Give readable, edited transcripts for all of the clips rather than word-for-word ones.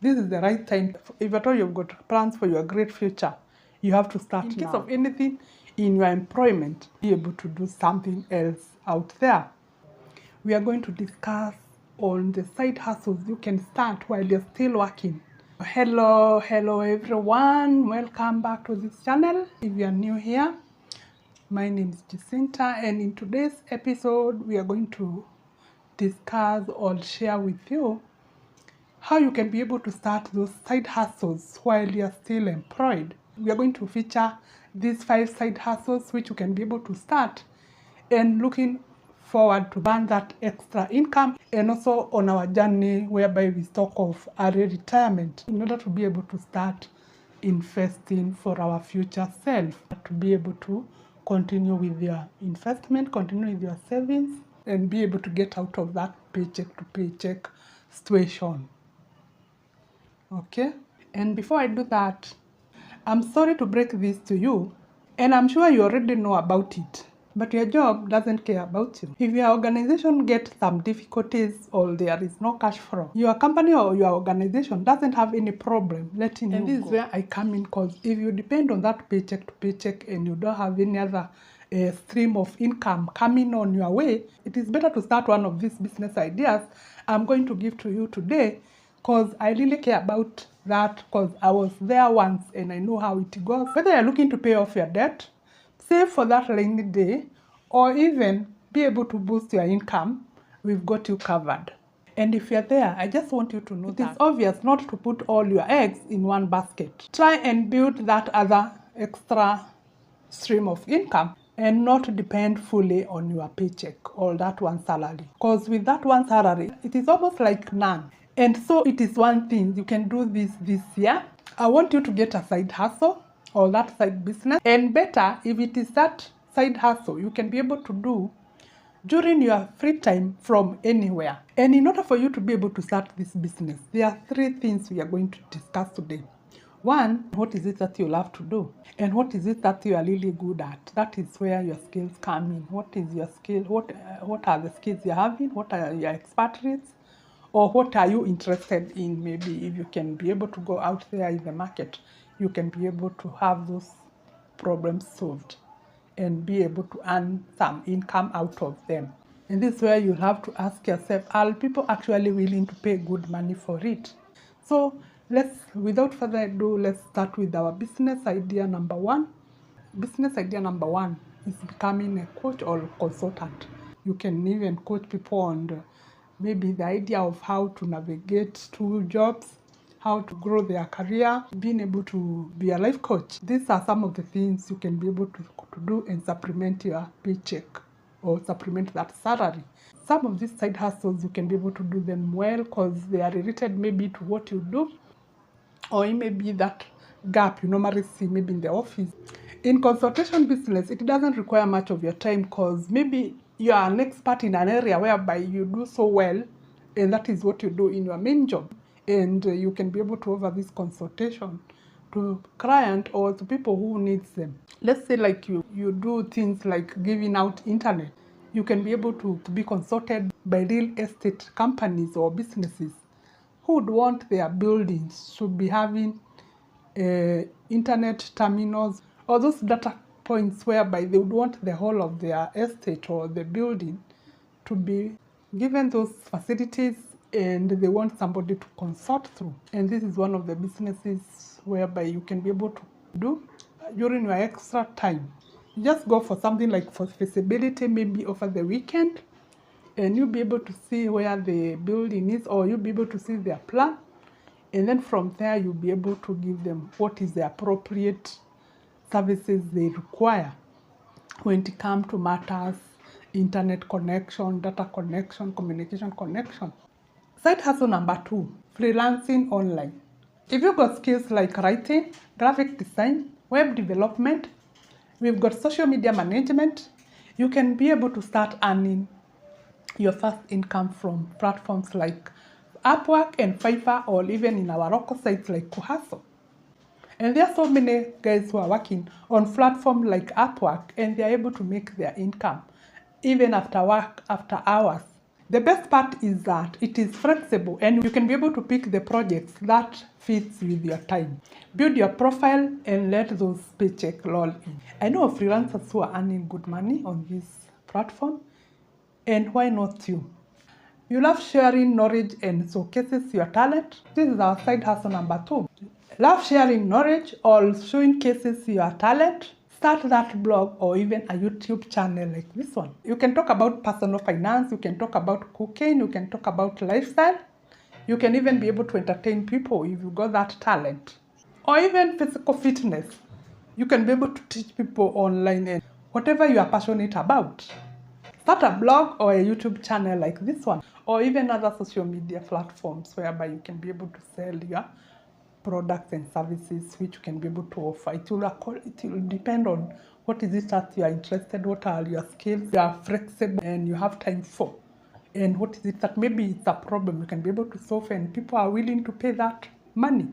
This is the right time. If at all you've got plans for your great future, you have to start now. In case of anything in your employment, be able to do something else out there. We are going to discuss on the side hustles you can start while you're still working. Hello everyone. Welcome back to this channel. If you are new here, my name is Jacinta, and in today's episode, we are going to discuss or share with you how you can be able to start those side hustles while you're still employed. We are going to feature these 5 side hustles which you can be able to start and looking forward to earn that extra income, and also on our journey whereby we talk of early retirement in order to be able to start investing for our future self, to be able to continue with your investment, continue with your savings, and be able to get out of that paycheck to paycheck situation. Okay? And before I do that, I'm sorry to break this to you, and I'm sure you already know about it, but your job doesn't care about you. If your organization gets some difficulties or there is no cash flow, your company or your organization doesn't have any problem letting you go. And this is where I come in, because if you depend on that paycheck to paycheck and you don't have any other stream of income coming on your way, it is better to start one of these business ideas I'm going to give to you today, because I really care about that, because I was there once and I know how it goes. Whether you're looking to pay off your debt, save for that rainy day, or even be able to boost your income, we've got you covered. And if you're there, I just want you to know that it is obvious not to put all your eggs in one basket. Try and build that other extra stream of income and not depend fully on your paycheck or that one salary. Because with that one salary, it is almost like none. And so it is one thing, you can do this year. I want you to get a side hustle or that side business. And better, if it is that side hustle, you can be able to do during your free time from anywhere. And in order for you to be able to start this business, there are 3 things we are going to discuss today. 1, what is it that you love to do? And what is it that you are really good at? That is where your skills come in. What is your skill? What are the skills you're having? What are your expertise? Or what are you interested in? Maybe if you can be able to go out there in the market, you can be able to have those problems solved and be able to earn some income out of them. And this is where you have to ask yourself, are people actually willing to pay good money for it? So without further ado, let's start with our business idea number 1. Business idea number 1 is becoming a coach or consultant. You can even coach people on maybe the idea of how to navigate to jobs, how to grow their career, being able to be a life coach. These are some of the things you can be able to do and supplement your paycheck or supplement that salary. Some of these side hustles, you can be able to do them well because they are related maybe to what you do, or it may be that gap you normally see maybe in the office. In consultation business, it doesn't require much of your time, because maybe you are an expert in an area whereby you do so well, and that is what you do in your main job. And you can be able to offer this consultation to client or to people who needs them. Let's say like you do things like giving out internet. You can be able to be consulted by real estate companies or businesses who would want their buildings to be having internet terminals, or those data points whereby they would want the whole of their estate or the building to be given those facilities, and they want somebody to consult through. And this is one of the businesses whereby you can be able to do during your extra time. You just go for something like for feasibility, maybe over the weekend, and you'll be able to see where the building is, or you'll be able to see their plan. And then from there, you'll be able to give them what is the appropriate services they require when it comes to matters, internet connection, data connection, communication connection. Side hustle number 2, freelancing online. If you've got skills like writing, graphic design, web development, we've got social media management, you can be able to start earning your first income from platforms like Upwork and Fiverr, or even in our local sites like Kuhastle. And there are so many guys who are working on platforms like Upwork, and they are able to make their income even after work, after hours. The best part is that it is flexible and you can be able to pick the projects that fits with your time. Build your profile and let those paychecks roll in. I know of freelancers who are earning good money on this platform, and why not you? You love sharing knowledge and showcases your talent. This is our side hustle number 2. Love sharing knowledge or showing cases your talent. Start that blog or even a YouTube channel like this one. You can talk about personal finance, you can talk about cooking, you can talk about lifestyle. You can even be able to entertain people if you got that talent. Or even physical fitness. You can be able to teach people online and whatever you are passionate about. Start a blog or a YouTube channel like this one, or even other social media platforms whereby you can be able to sell your products and services which you can be able to offer. It will depend on what is it that you are interested, what are your skills, you are flexible and you have time for. And what is it that maybe it's a problem you can be able to solve and people are willing to pay that money.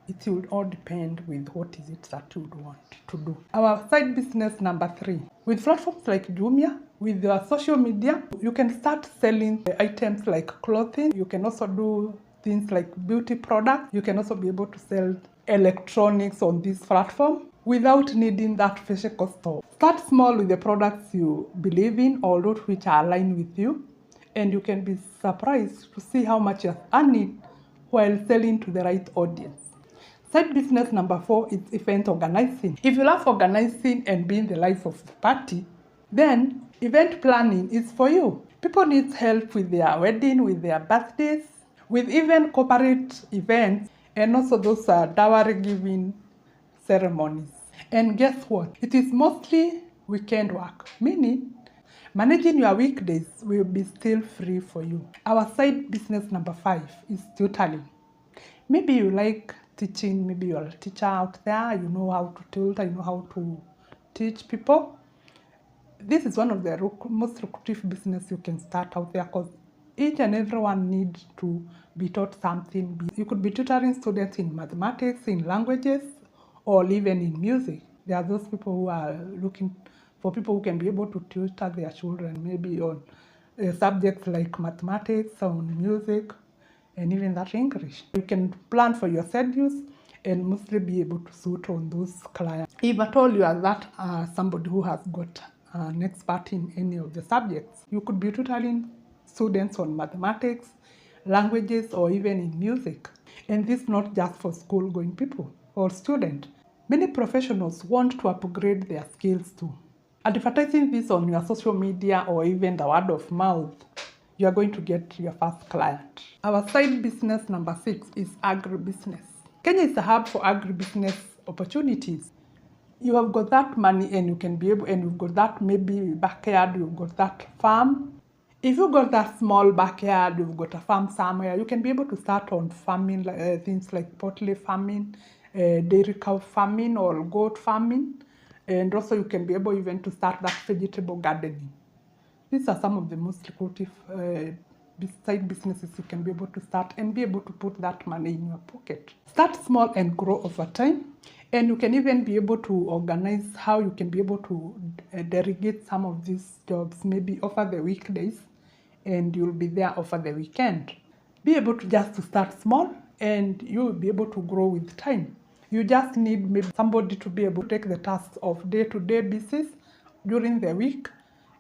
It will all depend with what is it that you would want to do. Our side business number 3. With platforms like Jumia, with your social media, you can start selling items like clothing. You can also do things like beauty products. You can also be able to sell electronics on this platform without needing that physical store. Start small with the products you believe in or those which are aligned with you, and you can be surprised to see how much you're earning while selling to the right audience. Side business number 4 is event organizing. If you love organizing and being the life of the party, then event planning is for you. People need help with their wedding, with their birthdays, with even corporate events, and also those dowry giving ceremonies. And guess what? It is mostly weekend work, meaning managing your weekdays will be still free for you. Our side business number 5 is tutoring. Maybe you like teaching, maybe you're a teacher out there, you know how to tutor, you know how to teach people. This is one of the most lucrative business you can start out there because each and everyone needs to be taught something. You could be tutoring students in mathematics, in languages, or even in music. There are those people who are looking for people who can be able to tutor their children, maybe on subjects like mathematics, on music, and even that English. You can plan for your schedules and mostly be able to suit on those clients. If at all you are that somebody who has got an expert in any of the subjects, you could be tutoring students on mathematics, languages, or even in music. And this is not just for school-going people or students. Many professionals want to upgrade their skills too. Advertising this on your social media or even the word of mouth, you are going to get your first client. Our side business number 6 is agribusiness. Kenya is a hub for agribusiness opportunities. You have got that money and you can be able, and you've got that maybe backyard, you've got that farm. If you've got that small backyard, you've got a farm somewhere, you can be able to start on farming, things like poultry farming, dairy cow farming or goat farming. And also you can be able even to start that vegetable gardening. These are some of the most lucrative side businesses you can be able to start and be able to put that money in your pocket. Start small and grow over time. And you can even be able to organize how you can be able to delegate some of these jobs, maybe over the weekdays, and you'll be there over the weekend. Be able to just to start small and you will be able to grow with time. You just need maybe somebody to be able to take the tasks of day-to-day basis during the week,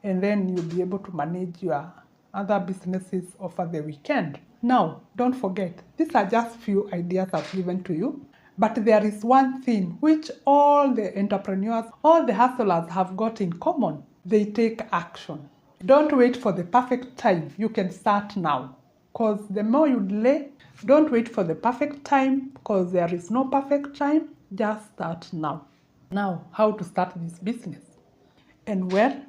and then you'll be able to manage your other businesses over the weekend. Now, don't forget, these are just few ideas I've given to you. But there is one thing which all the entrepreneurs, all the hustlers have got in common. They take action. Don't wait for the perfect time. You can start now. Because the more you delay, don't wait for the perfect time because there is no perfect time. Just start now. Now, how to start this business? And where?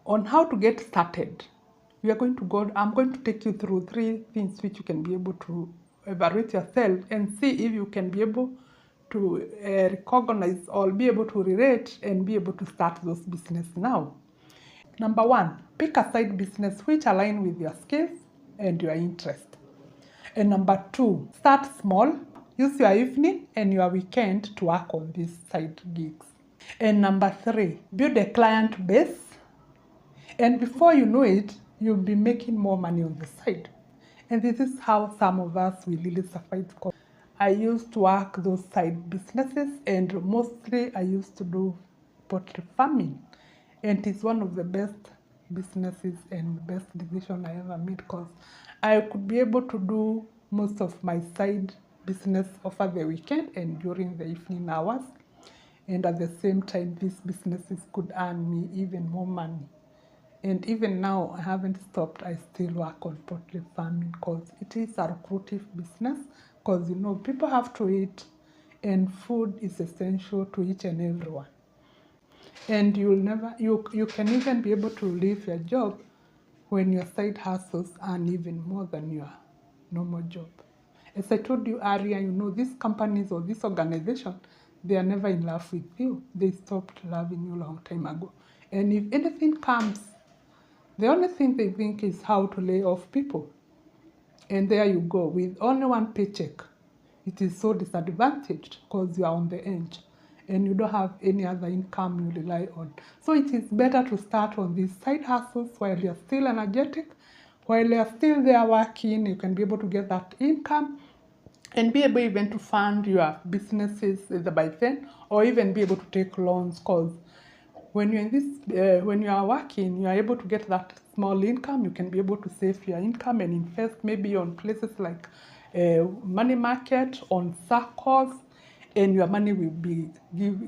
On how to get started. I'm going to take you through 3 things which you can be able to evaluate yourself and see if you can be able to recognize or be able to relate and be able to start those business now. Number 1, pick a side business which align with your skills and your interest. And number 2, start small. Use your evening and your weekend to work on these side gigs. And number 3, build a client base. And before you know it, you'll be making more money on the side. And this is how some of us will really survive. I used to work those side businesses, and mostly I used to do poultry farming. And it's one of the best businesses and best decision I ever made, because I could be able to do most of my side business over the weekend and during the evening hours. And at the same time, these businesses could earn me even more money. And even now, I haven't stopped. I still work on poultry farming because it is a lucrative business. Because, you know, people have to eat, and food is essential to each and everyone. And you can even be able to leave your job when your side hustles earn even more than your normal job. As I told you earlier, you know, these companies or this organization, they are never in love with you. They stopped loving you a long time ago. And if anything comes, the only thing they think is how to lay off people. And there you go, with only one paycheck. It is so disadvantaged because you are on the edge and you don't have any other income you rely on. So it is better to start on these side hustles while you're still energetic, while you're still there working. You can be able to get that income and be able even to fund your businesses either by then, or even be able to take loans, because when you're in this, when you are working, you are able to get that small income. You can be able to save your income and invest maybe on places like money market, on circles, and your money will be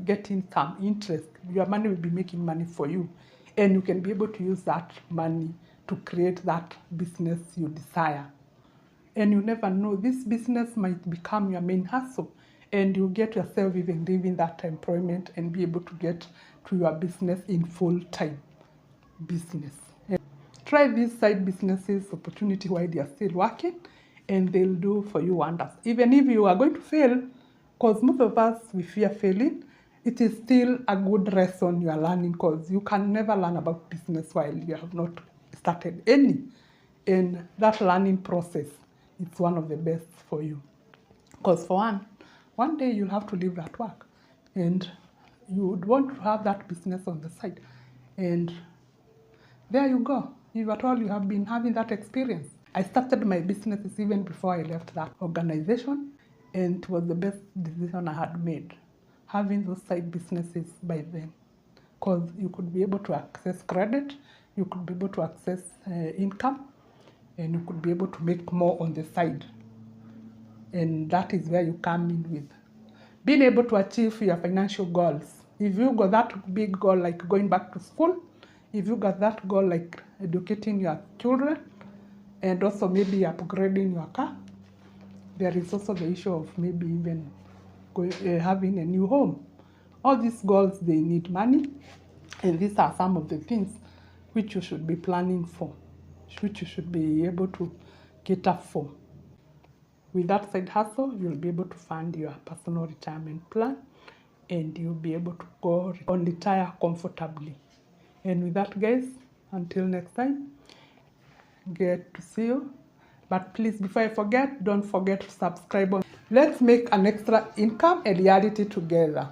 getting some interest. Your money will be making money for you, and you can be able to use that money to create that business you desire. And you never know, this business might become your main hustle, and you get yourself even leaving that employment and be able to get to your business in full-time business. And try these side businesses opportunity while you're still working, and they'll do for you wonders. Even if you are going to fail, because most of us, we fear failing, it is still a good lesson you are learning, because you can never learn about business while you have not started any. And that learning process, it's one of the best for you. Because for one day you'll have to leave that work, and you would want to have that business on the side. And there you go. If at all you have been having that experience. I started my businesses even before I left that organization, and it was the best decision I had made, having those side businesses by then. Because you could be able to access credit, you could be able to access income, and you could be able to make more on the side. And that is where you come in with being able to achieve your financial goals. If you got that big goal like going back to school, if you got that goal like educating your children, and also maybe upgrading your car, there is also the issue of maybe even having a new home. All these goals, they need money, and these are some of the things which you should be planning for, which you should be able to cater for. With that side hustle, you'll be able to fund your personal retirement plan, and you'll be able to go on retire comfortably. And with that, guys, until next time, get to see you. But please, before I forget, don't forget to subscribe. Let's make an extra income a reality together.